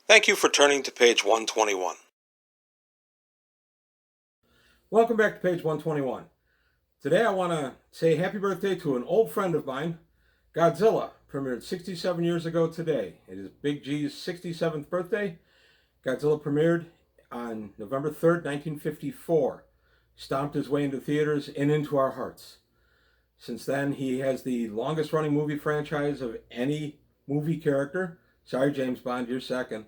Thank you for turning to page 121. Welcome back to page 121. Today I want to say happy birthday to an old friend of mine. Godzilla premiered 67 years ago today. It is Big G's 67th birthday. Godzilla premiered on November 3rd, 1954. Stomped his way into theaters and into our hearts. Since then, he has the longest running movie franchise of any movie character. Sorry, James Bond, you're second.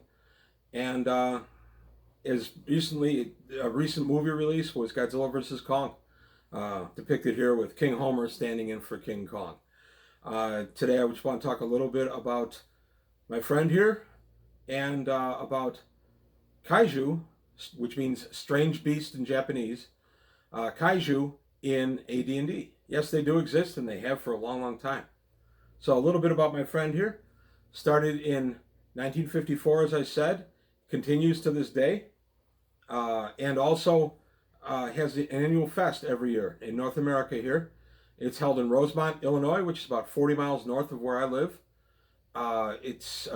And is recently a recent movie release was Godzilla vs. Kong, depicted here with King Homer standing in for King Kong. Today, I just want to talk a little bit about my friend here and about kaiju, which means strange beast in Japanese. Kaiju in AD&D. Yes, they do exist, and they have for a long, long time. So a little bit about my friend here. Started in 1954, as I said, continues to this day, and also has an annual fest every year in North America here. It's held in Rosemont, Illinois, which is about 40 miles north of where I live. It's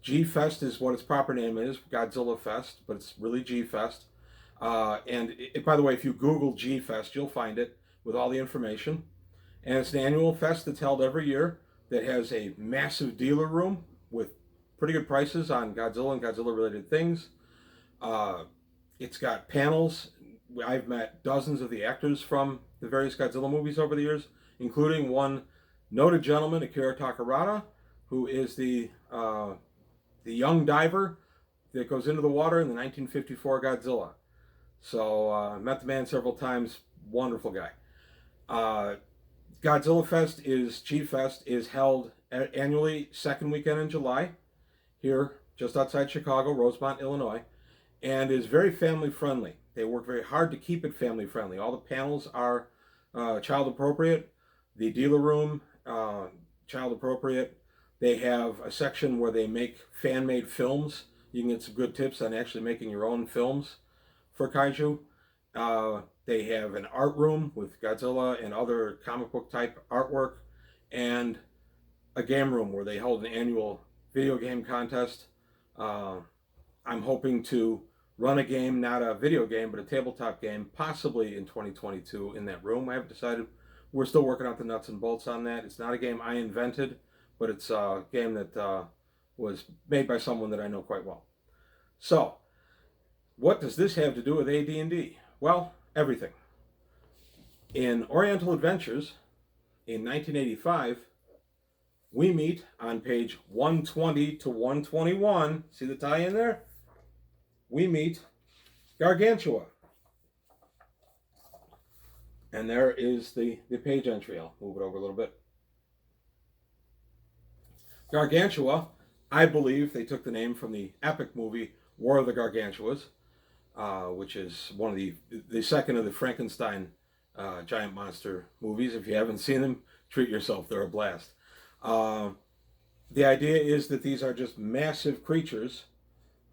G Fest is what its proper name is, Godzilla Fest, but it's really G Fest. By the way, if you Google G Fest, you'll find it with all the information. And it's an annual fest that's held every year that has a massive dealer room with pretty good prices on Godzilla and Godzilla related things. It's got panels. I've met dozens of the actors from the various Godzilla movies over the years, including one noted gentleman, Akira Takarada, who is the young diver that goes into the water in the 1954 Godzilla. So I met the man several times. Wonderful guy. Godzilla Fest is G Fest is held annually second weekend in July here just outside Chicago, Rosemont, Illinois, and is very family friendly. They work very hard to keep it family friendly. All the panels are child appropriate. The dealer room, child appropriate. They have a section where they make fan made films. You can get some good tips on actually making your own films for kaiju. They have an art room with Godzilla and other comic book type artwork, and a game room where they hold an annual video game contest. I'm hoping to run a game, not a video game, but a tabletop game, possibly in 2022 in that room. I haven't decided. We're still working out the nuts and bolts on that. It's not a game I invented, but it's a game that was made by someone that I know quite well. So, what does this have to do with AD&D? Well, everything. In Oriental Adventures, in 1985, we meet on page 120 to 121. See the tie in there? We meet Gargantua. And there is the page entry. I'll move it over a little bit. Gargantua, I believe they took the name from the epic movie War of the Gargantuas, which is one of the second of the Frankenstein giant monster movies. If you haven't seen them, treat yourself. They're a blast. The idea is that these are just massive creatures.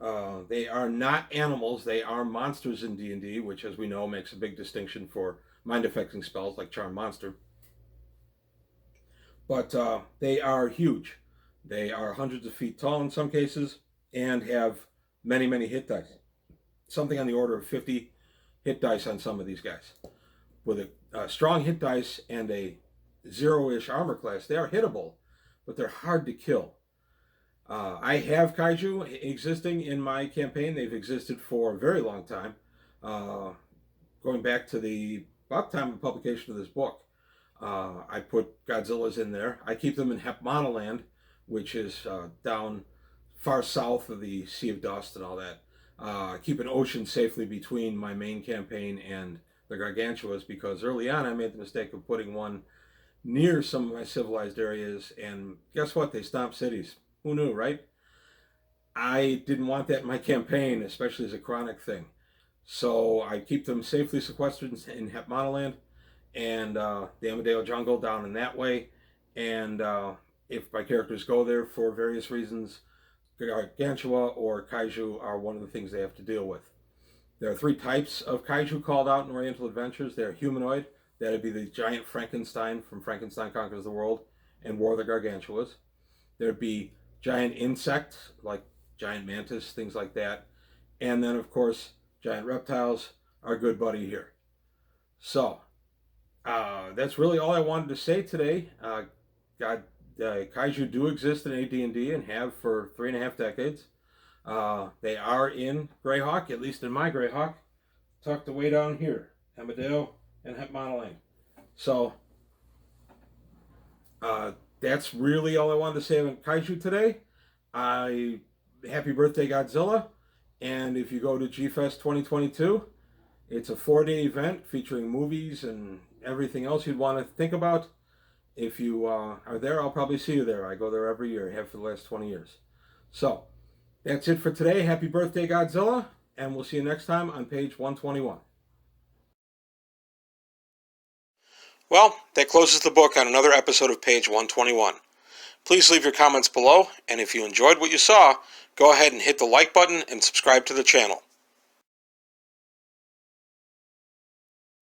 They are not animals. They are monsters in D&D, which, as we know, makes a big distinction for mind-affecting spells like Charm Monster. But they are huge. They are hundreds of feet tall in some cases and have many, many hit dice. Something on the order of 50 hit dice on some of these guys. With a strong hit dice and a zero-ish armor class, they are hittable, but they're hard to kill. I have kaiju existing in my campaign. They've existed for a very long time, going back to about the time of publication of this book. I put Godzillas in there. I keep them in Hepmonoland, which is down far south of the Sea of Dust and all that. Keep an ocean safely between my main campaign and the Gargantuas, because early on I made the mistake of putting one near some of my civilized areas, and guess what? They stomped cities. Who knew, right? I didn't want that in my campaign, especially as a chronic thing. So I keep them safely sequestered in Hepmonoland and the Amadeo Jungle down in that way. And if my characters go there for various reasons, Gargantua or Kaiju are one of the things they have to deal with. There are three types of Kaiju called out in Oriental Adventures. They're humanoid. That would be the giant Frankenstein from Frankenstein Conquers the World and War of the Gargantuas. There'd be giant insects like giant mantis, things like that. And then, of course, giant reptiles, our good buddy here. So, that's really all I wanted to say today. Kaiju do exist in AD&D and have for 3.5 decades. They are in Greyhawk, at least in my Greyhawk, tucked away down here, Amadeo and Monoline. So, that's really all I wanted to say on Kaiju today. Happy birthday, Godzilla. And if you go to G-Fest 2022, it's a 4-day event featuring movies and everything else you'd want to think about. If you are there, I'll probably see you there. I go there every year. I have for the last 20 years. So, that's it for today. Happy birthday, Godzilla. And we'll see you next time on page 121. Well, that closes the book on another episode of page 121. Please leave your comments below, and if you enjoyed what you saw, go ahead and hit the like button and subscribe to the channel.